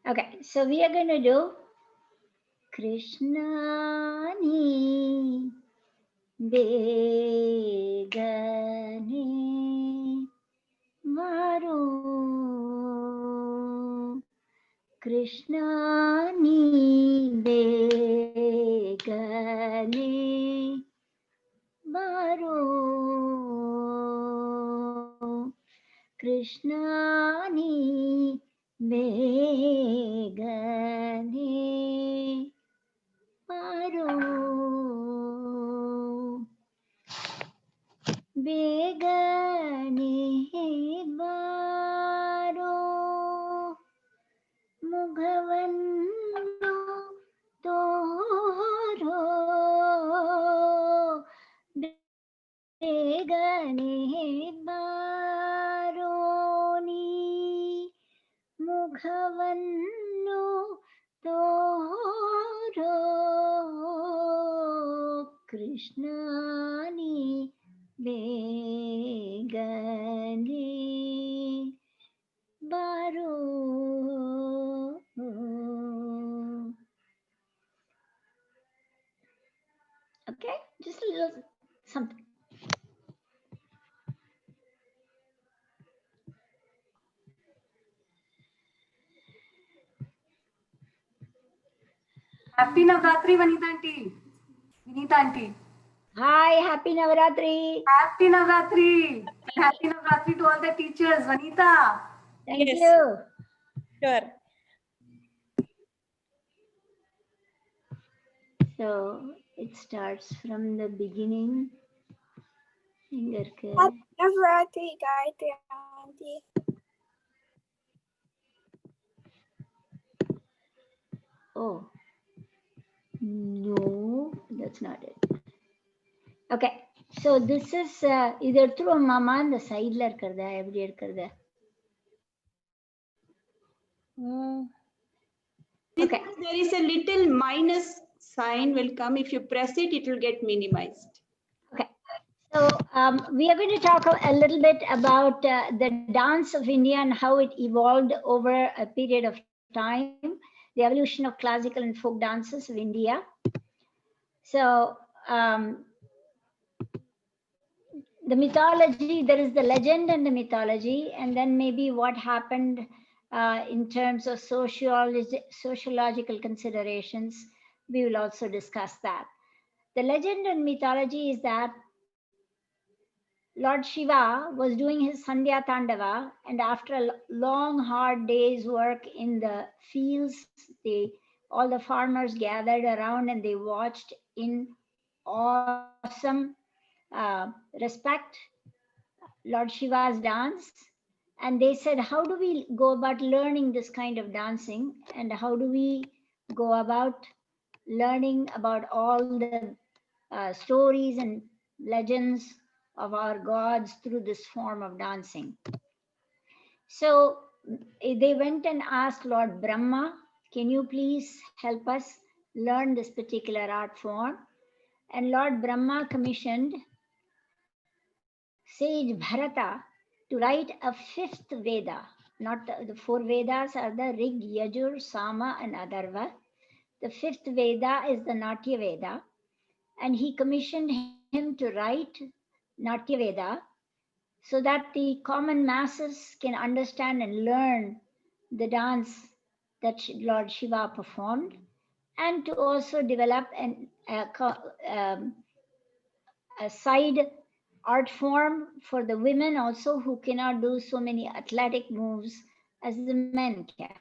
Okay, so we are going to do Krishna ni begane varu. Krishna ni begane varu. Krishna ni begane varu. Begane varu. Mughavannu toro. Begane baroni. Mughavannu toro. Krishna ni begane baru. Okay, just a little something. Happy Navratri, Vanita auntie. Vinita auntie. Hi, happy Navaratri. Happy Navratri. And happy Navratri to all the teachers. Vanita. Thank Yes. you. Sure. So it starts from the beginning. Navratri, Gayatri auntie. Oh, no, that's not it. Okay, so this is either through mama and the side la irukkurda eppadi irukkurda. Okay. There is a little minus sign will come. If you press it, it will get minimized. Okay. So we are going to talk a little bit about the dance of India and how it evolved over a period of time, the evolution of classical and folk dances of India. So the mythology, there is the legend and the mythology, and then maybe what happened in terms of sociological considerations. We will also discuss that. The legend and mythology is that Lord Shiva was doing his Sandhya Tandava, and after a long, hard day's work in the fields, all the farmers gathered around and they watched in awesome respect Lord Shiva's dance. And they said, how do we go about learning this kind of dancing? And how do we go about learning about all the stories and legends of our gods through this form of dancing? So they went and asked Lord Brahma, can you please help us learn this particular art form? And Lord Brahma commissioned sage Bharata to write a fifth Veda. Not the four Vedas are the Rig, Yajur, Sama, and Atharva. The fifth Veda is the Natya Veda, and he commissioned him to write Natya Veda so that the common masses can understand and learn the dance that Lord Shiva performed, and to also develop a side art form for the women also who cannot do so many athletic moves as the men can.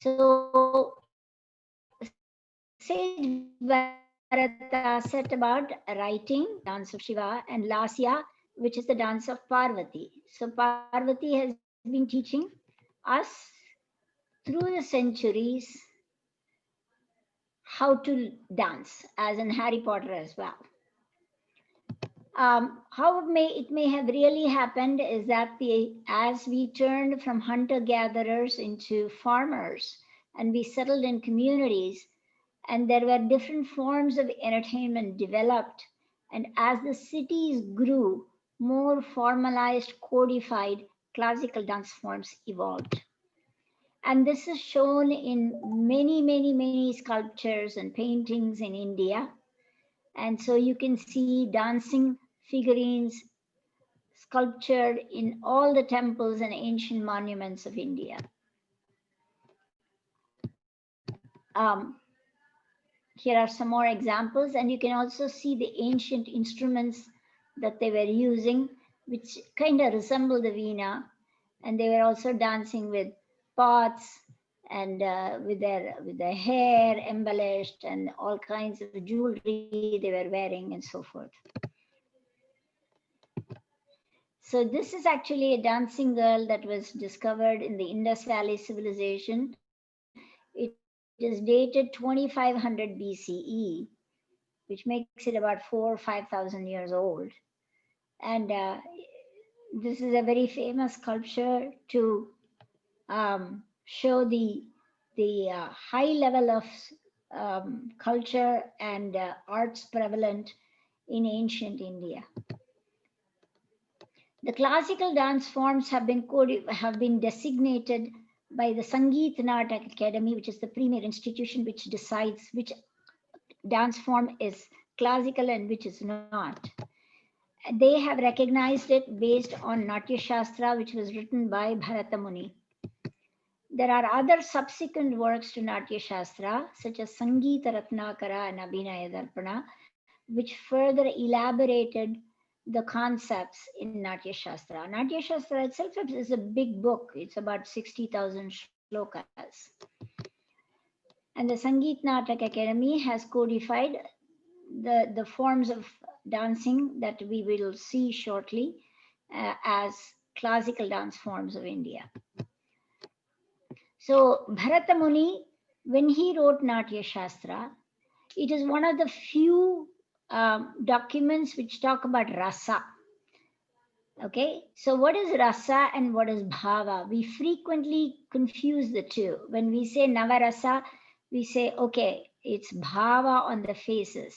So Sage Bharata set about writing dance of Shiva and Lasya, which is the dance of Parvati. So Parvati has been teaching us through the centuries how to dance, as in Harry Potter as well. How it may have really happened is that as we turned from hunter-gatherers into farmers and we settled in communities, and there were different forms of entertainment developed, and as the cities grew, more formalized, codified classical dance forms evolved. And this is shown in many, many, many sculptures and paintings in India. And so you can see dancing figurines sculptured in all the temples and ancient monuments of India. Here are some more examples, and you can also see the ancient instruments that they were using, which kind of resemble the veena. And they were also dancing with pots and with their hair embellished and all kinds of jewelry they were wearing and so forth. So this is actually a dancing girl that was discovered in the Indus Valley civilization. It is dated 2500 BCE, which makes it about 4,000 or 5,000 years old. And this is a very famous sculpture to show the high level of culture and arts prevalent in ancient India. The classical dance forms have been designated by the Sangeet Natak Academy, which is the premier institution which decides which dance form is classical and which is not. They have recognized it based on Natya Shastra, which was written by Bharata Muni. There are other subsequent works to Natya Shastra, such as Sangeeta Ratnakara and Abhinaya Darpana, which further elaborated the concepts in Natya Shastra. Natya Shastra itself is a big book. It's about 60,000 shlokas. And the Sangeet Natak Academy has codified the forms of dancing that we will see shortly as classical dance forms of India. So Bharata Muni, when he wrote Natya Shastra, it is one of the few documents which talk about rasa. Okay, so what is rasa and what is bhava? We frequently confuse the two. When we say navarasa, we say, okay, it's bhava on the faces.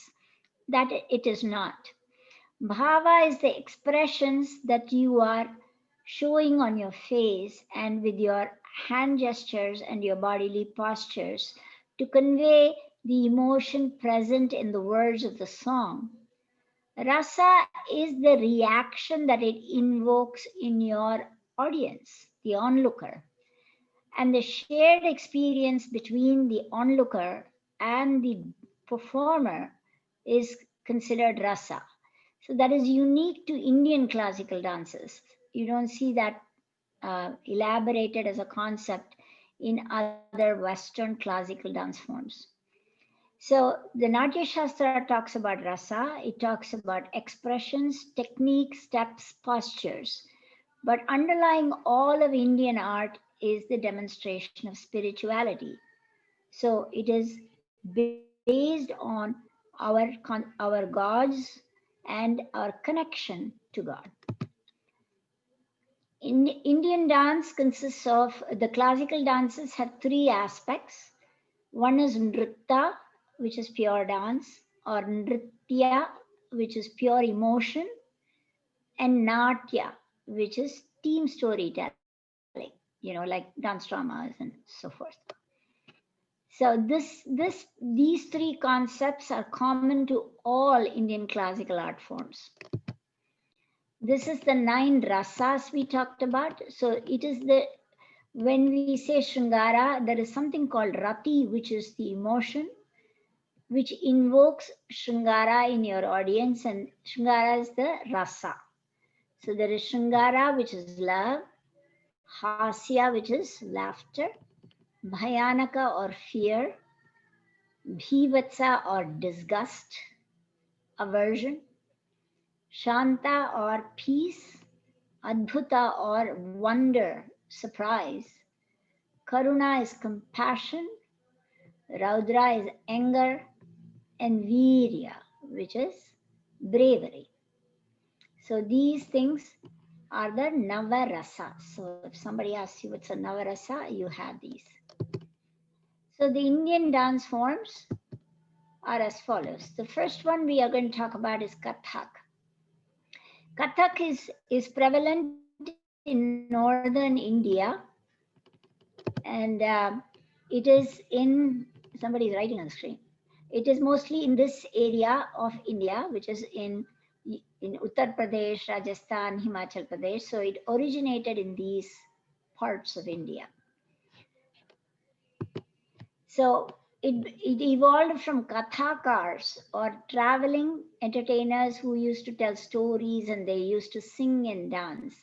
That it is not. Bhava is the expressions that you are showing on your face and with your hand gestures and your bodily postures to convey the emotion present in the words of the song. Rasa is the reaction that it invokes in your audience, the onlooker. And the shared experience between the onlooker and the performer is considered rasa. So that is unique to Indian classical dances. You don't see that elaborated as a concept in other Western classical dance forms. So the Natya Shastra talks about rasa, it talks about expressions, techniques, steps, postures. But underlying all of Indian art is the demonstration of spirituality. So it is based on our gods and our connection to God. Indian dance consists of the classical dances have three aspects. One is nritta, which is pure dance, or nritya, which is pure emotion, and natya, which is team storytelling, like dance dramas and so forth. So these three concepts are common to all Indian classical art forms. This is the 9 rasas we talked about. So it is when we say Shringara, there is something called Rati, which is the emotion, which invokes Shringara in your audience, and Shringara is the rasa. So there is Shringara, which is love, Hasya, which is laughter, Bhayanaka or fear, Bhivatsa or disgust, aversion, Shanta or peace, Adbhuta or wonder, surprise, Karuna is compassion, Raudra is anger, and Virya, which is bravery. So these things are the Navarasa. So if somebody asks you what's a Navarasa, you have these. So the Indian dance forms are as follows. The first one we are going to talk about is Kathak. Kathak is prevalent in in northern India, and it is in, somebody is writing on the screen. It is mostly in this area of India, which is in Uttar Pradesh, Rajasthan, Himachal Pradesh. So it originated in these parts of India. So it evolved from kathakars, or traveling entertainers who used to tell stories and they used to sing and dance.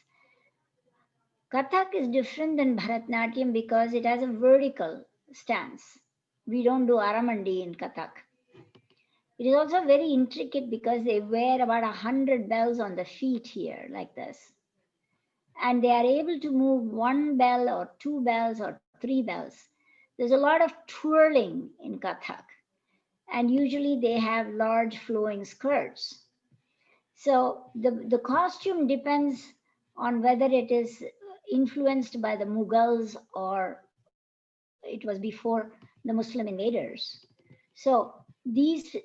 Kathak is different than Bharatnatyam because it has a vertical stance. We don't do Aramandi in Kathak. It is also very intricate because they wear about 100 bells on the feet here, like this. And they are able to move one bell or two bells or three bells. There's a lot of twirling in Kathak. And usually they have large flowing skirts. So the costume depends on whether it is influenced by the Mughals or it was before the Muslim invaders. So this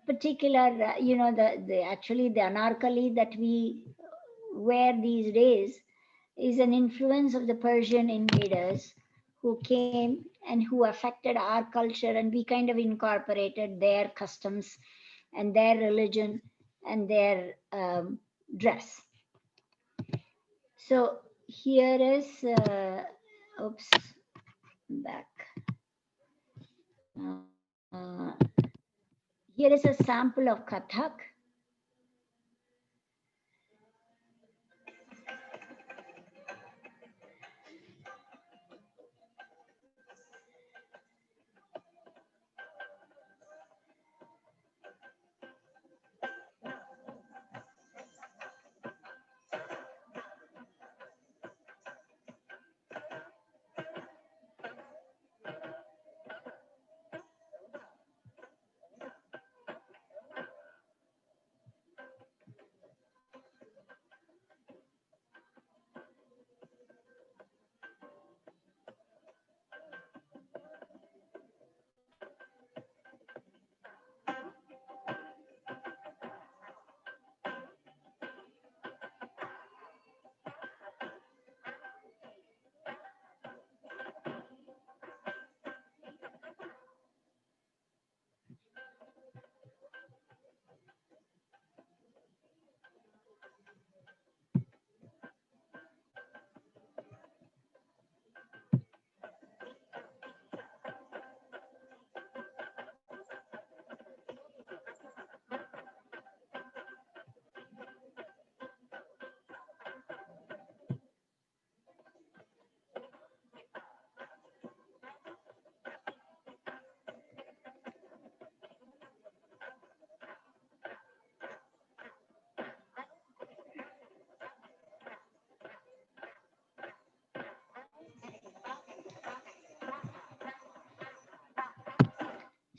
particular, the actually the anarkali that we wear these days is an influence of the Persian invaders who came and who affected our culture, and we kind of incorporated their customs and their religion and their dress. So here is, oops, back. Here is a sample of Kathak.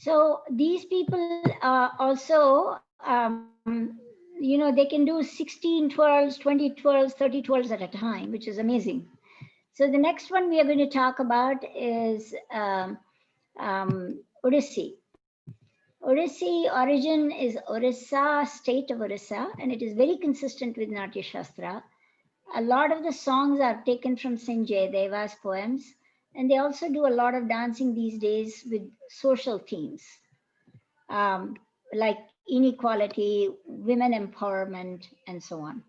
So these people also, they can do 16 twirls, 20 twirls, 30 twirls at a time, which is amazing. So the next one we are going to talk about is Odissi. Odissi origin is Orissa, state of Orissa, and it is very consistent with Natya Shastra. A lot of the songs are taken from Saint Jayadeva's poems, and they also do a lot of dancing these days with social themes, like inequality, women empowerment, and so on.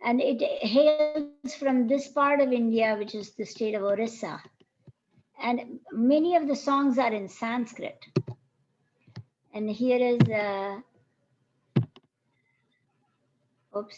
And it hails from this part of India, which is the state of Orissa. And many of the songs are in Sanskrit. And here is, oops.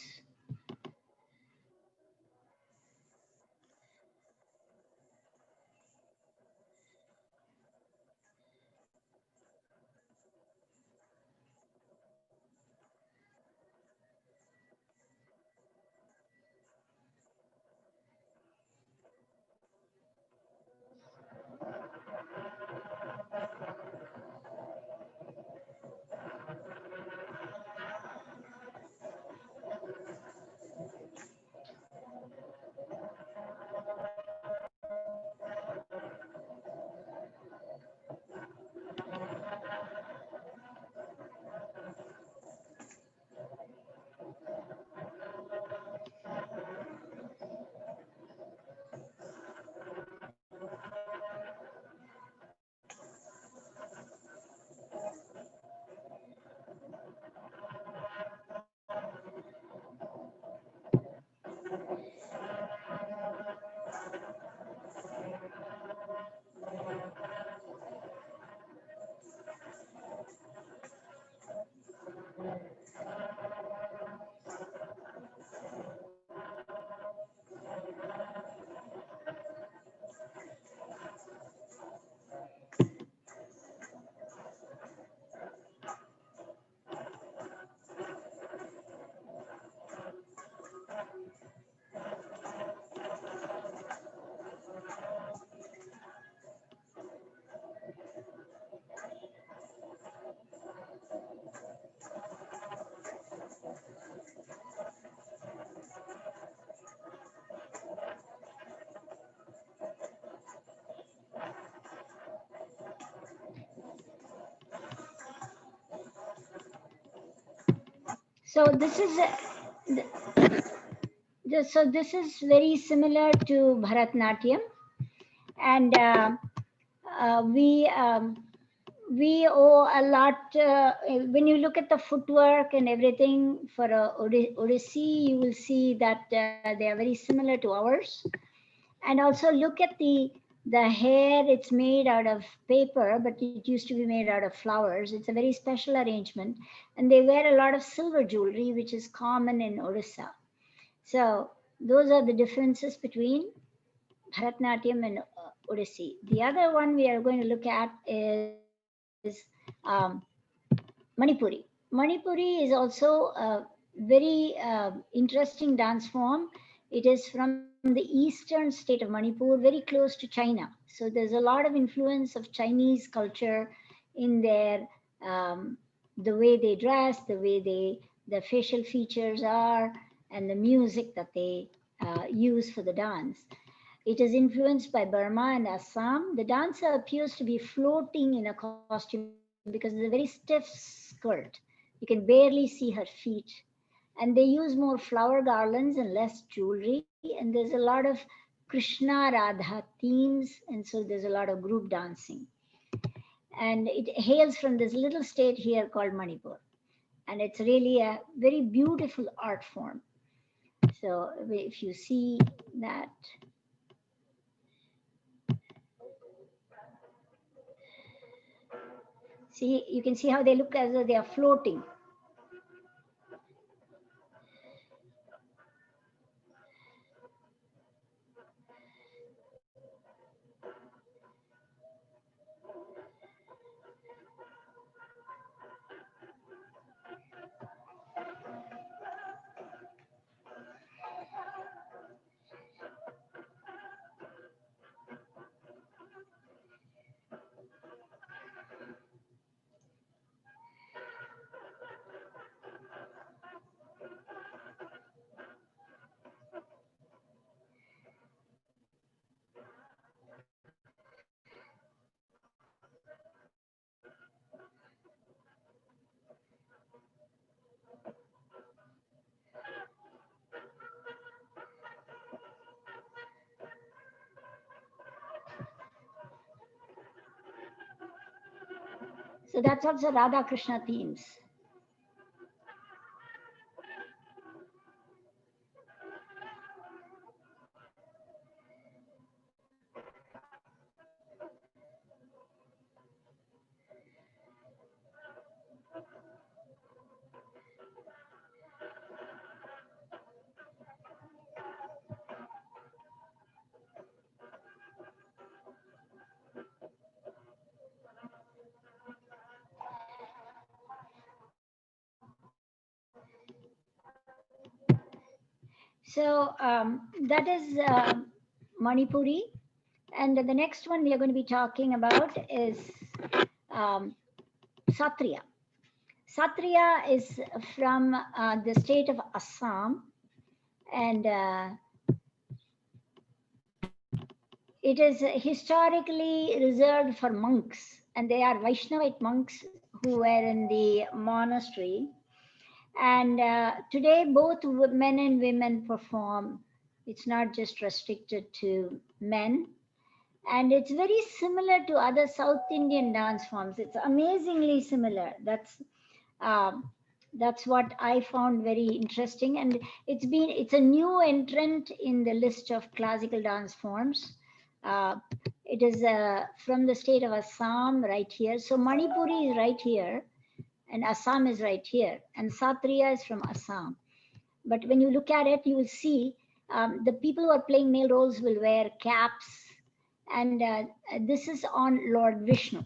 So this is very similar to Bharatnatyam, and we owe a lot. When you look at the footwork and everything for a Odissi, you will see that they are very similar to ours. And also look at the hair. It's made out of paper, but it used to be made out of flowers. It's a very special arrangement, and they wear a lot of silver jewelry, which is common in Orissa. So those are the differences between Bharatnatyam and Odissi. The other one we are going to look at is Manipuri. Manipuri is also a very interesting dance form. It is from the eastern state of Manipur, very close to China. So there's a lot of influence of Chinese culture in their the way they dress, the way the facial features are, and the music that they use for the dance. It is influenced by Burma and Assam. The dancer appears to be floating in a costume because it's a very stiff skirt. You can barely see her feet. And they use more flower garlands and less jewelry. And there's a lot of Krishna Radha themes. And so there's a lot of group dancing. And it hails from this little state here called Manipur. And it's really a very beautiful art form. So if you see that, see, you can see how they look as though they are floating. So that's also Radha Krishna themes. So that is Manipuri. And the next one we are going to be talking about is um, Satriya. Satriya is from the state of Assam, and it is historically reserved for monks, and they are Vaishnavite monks who were in the monastery. And today, both men and women perform. It's not just restricted to men. And it's very similar to other South Indian dance forms. It's amazingly similar. Um, that's what I found very interesting. And it's a new entrant in the list of classical dance forms. It is from the state of Assam right here. So Manipuri is right here, and Assam is right here, and Satriya is from Assam. But when you look at it, you will see the people who are playing male roles will wear caps, and this is on Lord Vishnu.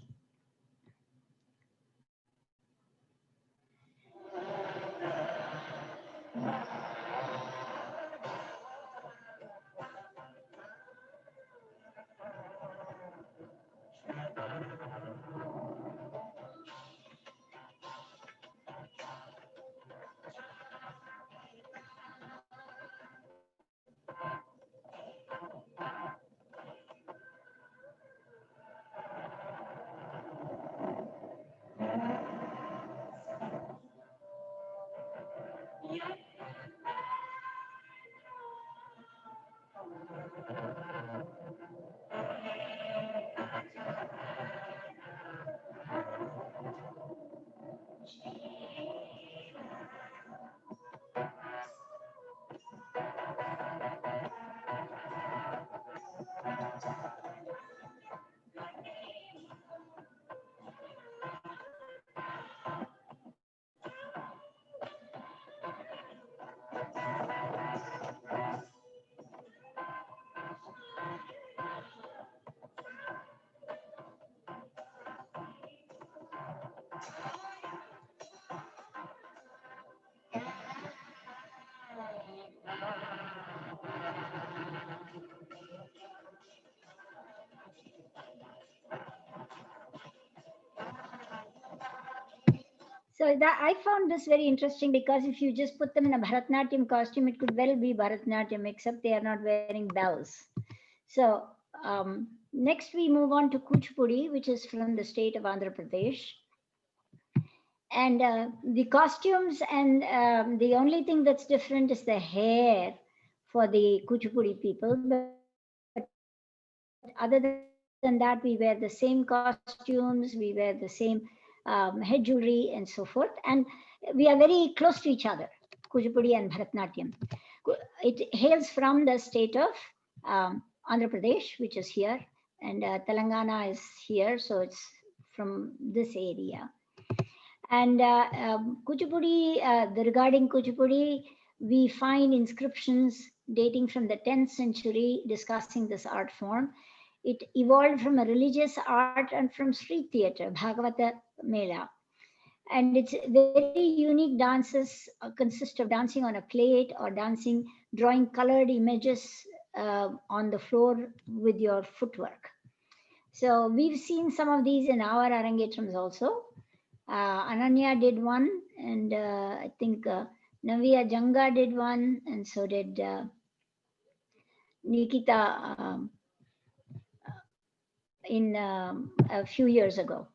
So that I found this very interesting because if you just put them in a Bharatnatyam costume, it could well be Bharatnatyam, except they are not wearing bells. So next we move on to Kuchipudi, which is from the state of Andhra Pradesh. And the costumes and the only thing that's different is the hair for the Kuchipudi people. But other than that, we wear the same costumes, we wear the same head jewelry and so forth. And we are very close to each other, Kuchipudi and Bharatnatyam. It hails from the state of Andhra Pradesh, which is here, and Telangana is here, so it's from this area. And Kuchipudi, regarding Kuchipudi, we find inscriptions dating from the 10th century discussing this art form. It evolved from a religious art and from street theater, Bhagavata Mela. And its very unique dances consist of dancing on a plate or dancing, drawing colored images on the floor with your footwork. So we've seen some of these in our Arangetrams also. Ananya did one, and I think Navya Janga did one, and so did Nikita in a few years ago.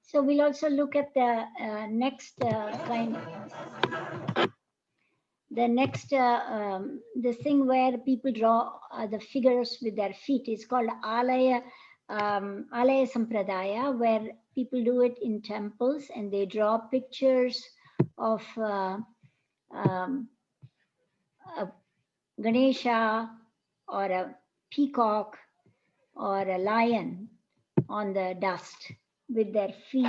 So we'll also look at the next the thing where people draw the figures with their feet is called Alaya Sampradaya, where people do it in temples and they draw pictures of a Ganesha or a peacock or a lion on the dust with their feet.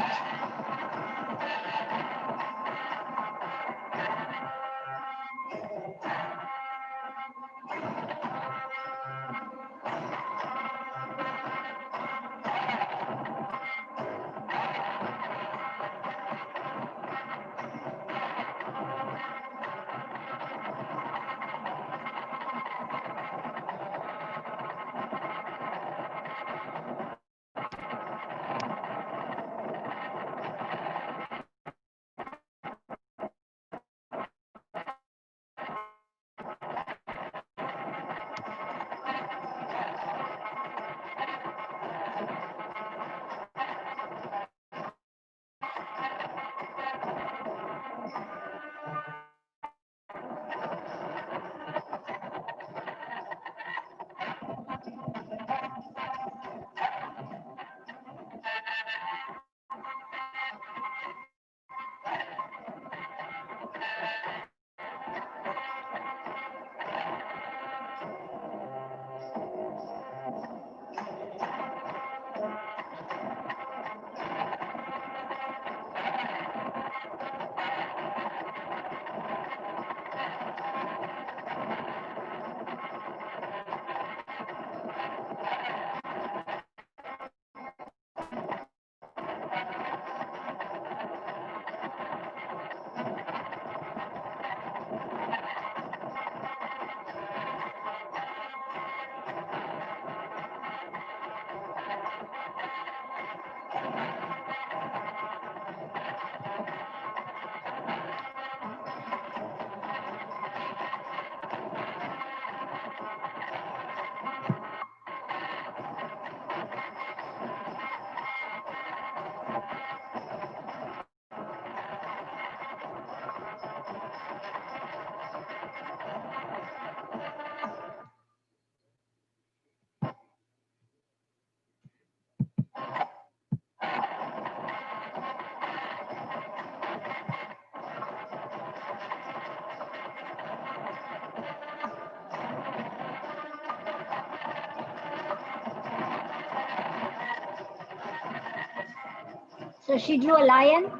So she drew a lion.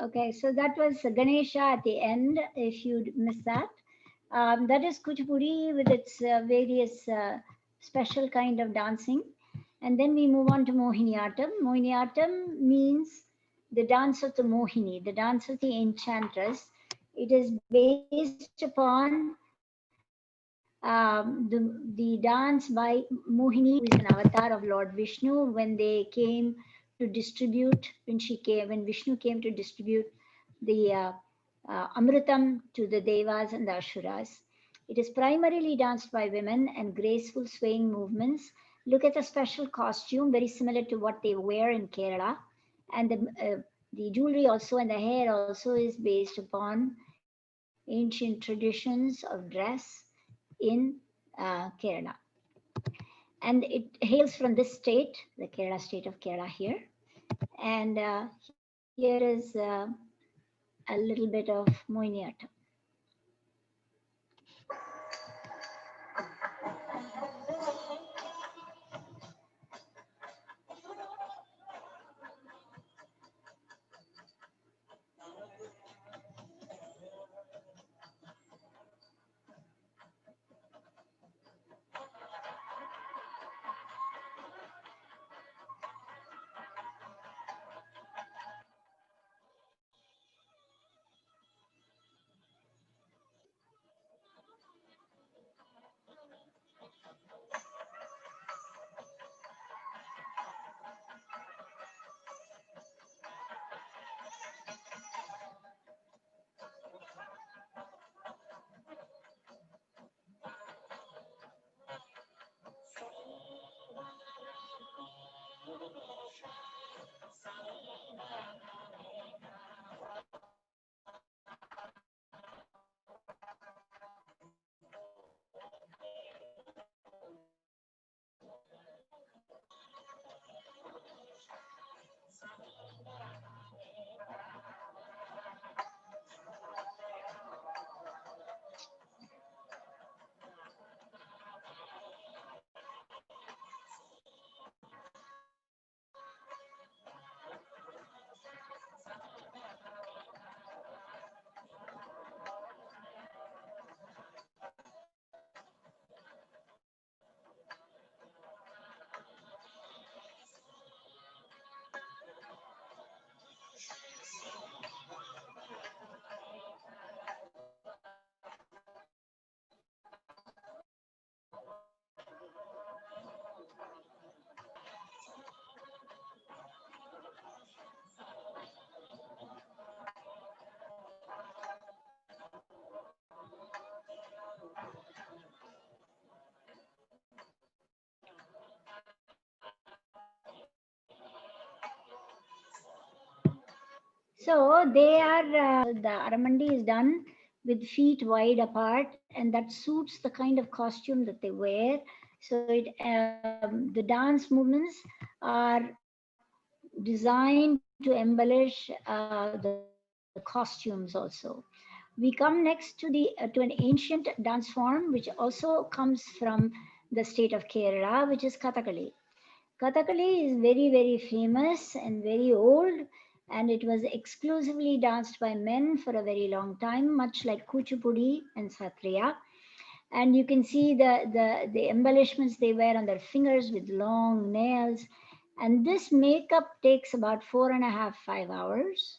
Okay, so that was Ganesha at the end, if you'd missed that. That is Kuchipudi with its various special kind of dancing. And then we move on to Mohiniyattam. Mohiniyattam means the dance of the Mohini, the dance of the enchantress. It is based upon the dance by Mohini, who is an avatar of Lord Vishnu, when they came to distribute, when Vishnu came to distribute the Amritam to the Devas and the Asuras. It is primarily danced by women and graceful swaying movements. Look at the special costume, very similar to what they wear in Kerala. And the jewelry also and the hair also is based upon ancient traditions of dress in Kerala. And it hails from this state, the Kerala state of Kerala here. And here is a little bit of Mohiniyattam. So they are, the Aramandi is done with feet wide apart, and that suits the kind of costume that they wear. So the dance movements are designed to embellish the costumes also. We come next to an ancient dance form, which also comes from the state of Kerala, which is Kathakali. Kathakali is very, very famous and very old, and it was exclusively danced by men for a very long time, much like Kuchipudi and Satriya. And you can see the embellishments they wear on their fingers with long nails. And this makeup takes about 4.5, 5 hours.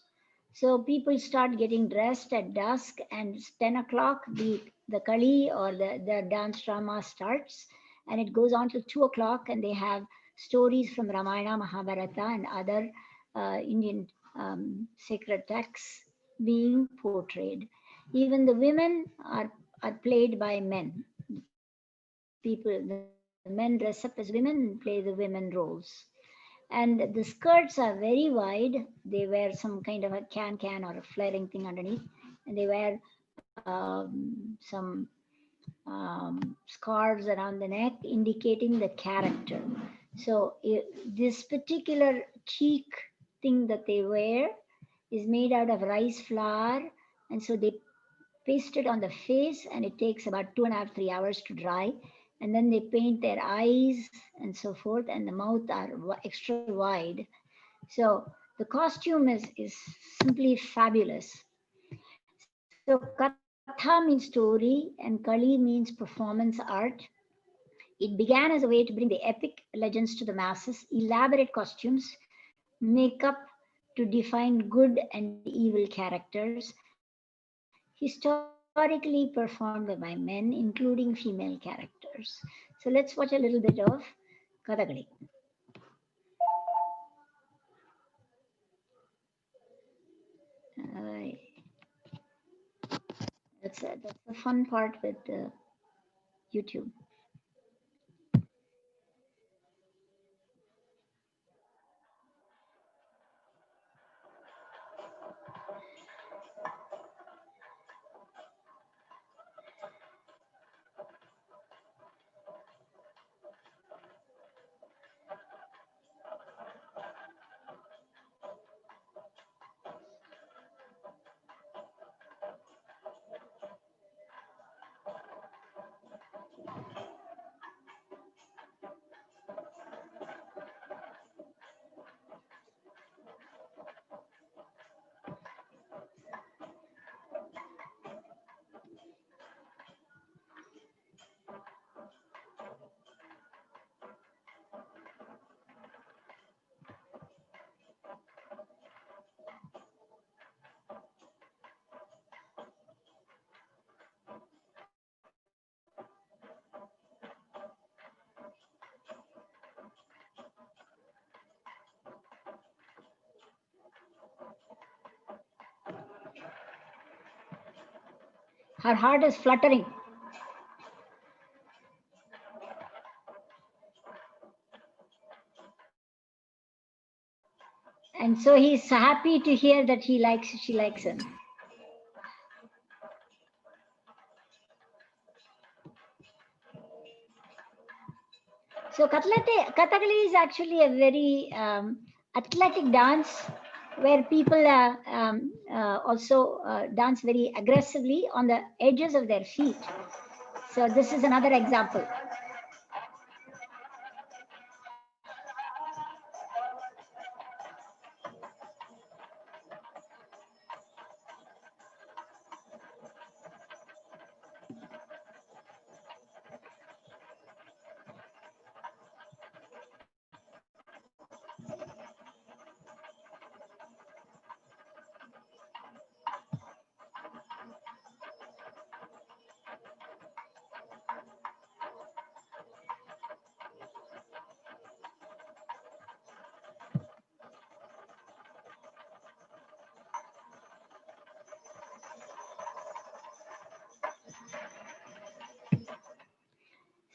So people start getting dressed at dusk, and it's 10 o'clock, the Kali or the dance drama starts, and it goes on till 2 o'clock, and they have stories from Ramayana, Mahabharata, and other Indian sacred texts being portrayed. Even the women are played by men. The men dress up as women and play the women roles. And the skirts are very wide. They wear some kind of a can or a flaring thing underneath, and they wear some scarves around the neck, indicating the character. So this particular cheek thing that they wear is made out of rice flour, and so they paste it on the face, and it takes about 2.5 3 hours to dry. And then they paint their eyes and so forth, and the mouth are extra wide. So the costume is simply fabulous. So Katha means story, and Kali means performance art. It began as a way to bring the epic legends to the masses. Elaborate costumes, makeup to define good and evil characters, historically performed by men, including female characters. So let's watch a little bit of Kathakali. Uh, that's the fun part with YouTube. Her heart is fluttering. And so he's happy to hear that she likes him. So Kathakali is actually a very athletic dance where people also dance very aggressively on the edges of their feet. So this is another example.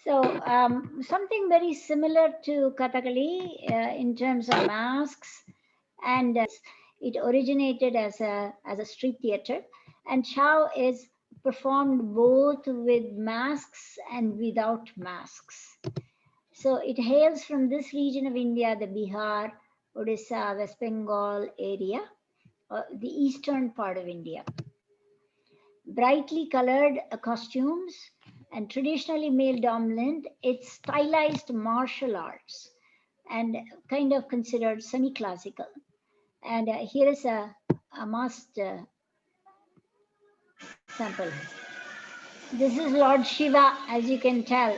So something very similar to Kathakali in terms of masks, and it originated as a street theater, and Chow is performed both with masks and without masks. So it hails from this region of India, the Bihar, Odisha, West Bengal area, the eastern part of India. Brightly colored costumes and traditionally male dominant, it's stylized martial arts and kind of considered semi-classical. And here is a masked sample. This is Lord Shiva, as you can tell.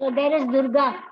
So there is Durga.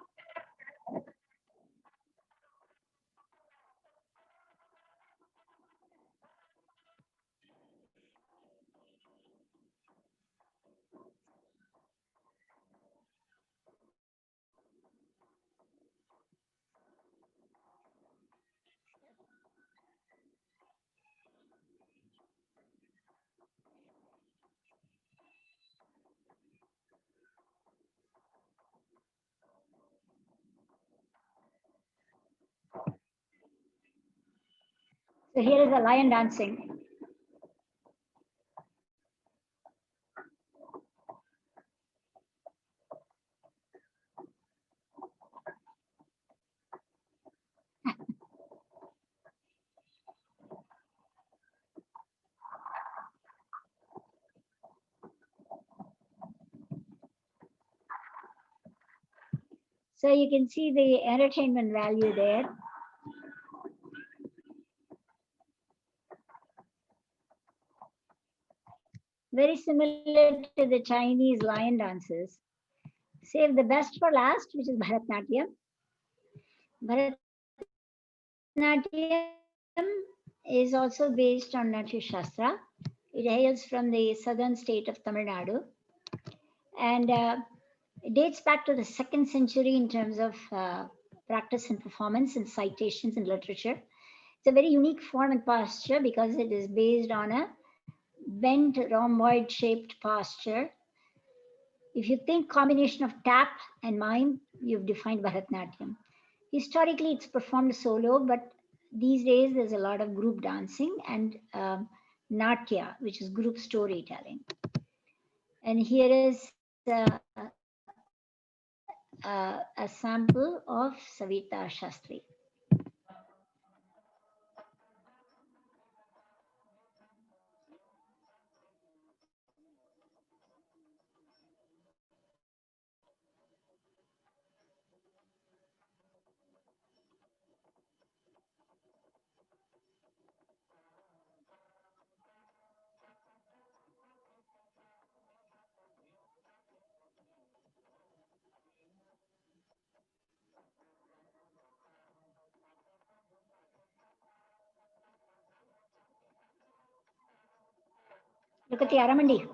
So here is a lion dancing. So you can see the entertainment value there. Very similar to the Chinese lion dances. Save the best for last, which is Bharatnatyam. Bharatnatyam is also based on Natya Shastra. It hails from the southern state of Tamil Nadu. And it dates back to the 2nd century in terms of practice and performance and citations in literature. It's a very unique form and posture because it is based on a bent rhomboid shaped posture. If you think combination of tap and mime, you've defined Bharatnatyam. Historically, it's performed solo, but these days there's a lot of group dancing and Natya, which is group storytelling. And here is a sample of Savita Shastri. Look at the Aramandi.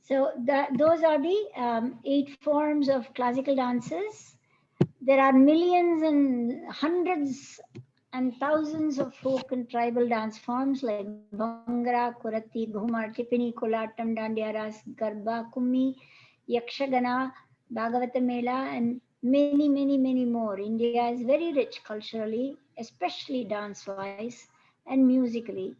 So those are the 8 forms of classical dances. There are millions and hundreds and thousands of folk and tribal dance forms like Bhangra, Kurati, Bhumar, Tipini, Kolatam, Dandiyaras, Garba, Kummi, Yakshagana, Bhagavata Mela, and many, many, many more. India is very rich culturally, especially dance-wise and musically.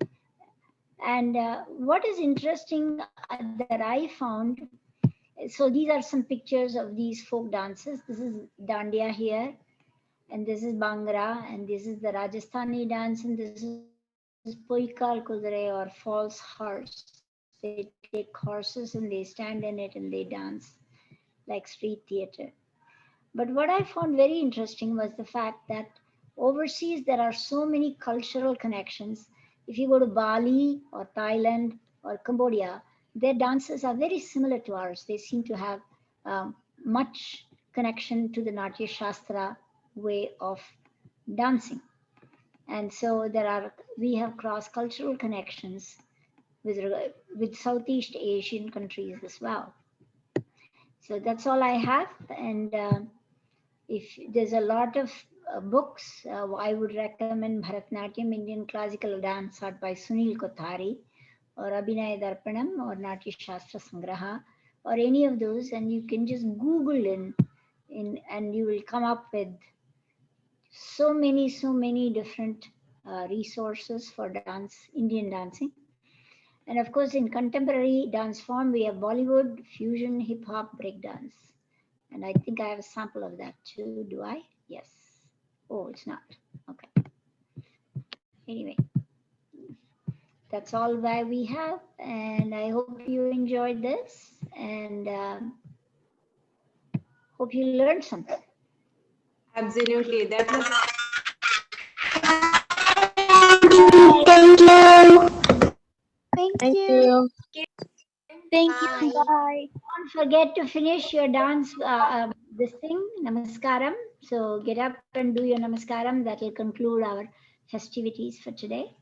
And what is interesting that I found is So these are some pictures of these folk dances. This is Dandiya here, and this is Bhangra, and this is the Rajasthani dance, and this is Poikal Kudre or false horse. They take horses and they stand in it and they dance like street theater. But what I found very interesting was the fact that overseas there are so many cultural connections. If you go to Bali or Thailand or Cambodia, their dances are very similar to ours. They seem to have much connection to the Natya Shastra way of dancing. And so we have cross-cultural connections with Southeast Asian countries as well. So that's all I have. And if there's a lot of books, I would recommend Bharatnatyam, Indian Classical Dance Art by Sunil Kothari, or Abhinaya Darpanam, or Natya Shastra Sangraha, or any of those, and you can just Google and you will come up with so many different resources for Indian dancing. And of course, in contemporary dance form, we have Bollywood, fusion, hip hop, break dance. And I think I have a sample of that too. Do I? Yes. Oh, it's not. Okay. Anyway, that's all that we have. And I hope you enjoyed this and hope you learned something. Absolutely. That was Thank you. Thank you. Thank you. Bye. Don't forget to finish your dance, this thing, namaskaram. So get up and do your namaskaram. That will conclude our festivities for today.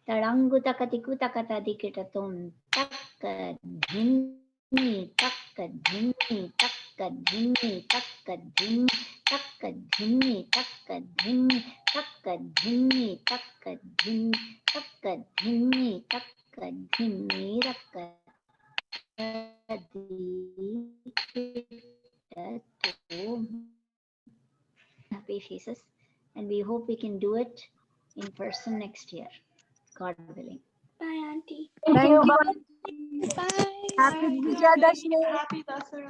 Tadangu takatiku takatadikitatum takka dhimmi takka dhimmi takka dhimmi takka dhimmi takka dhimmi takka dhimmi takka dhimmi takka dhimmi takka dhimmi takka dhimmi rakka happy faces, and we hope we can do it in person next year, God willing. Bye, Auntie. Thank you. Bye. Happy Vijayadashami. happy Dasara.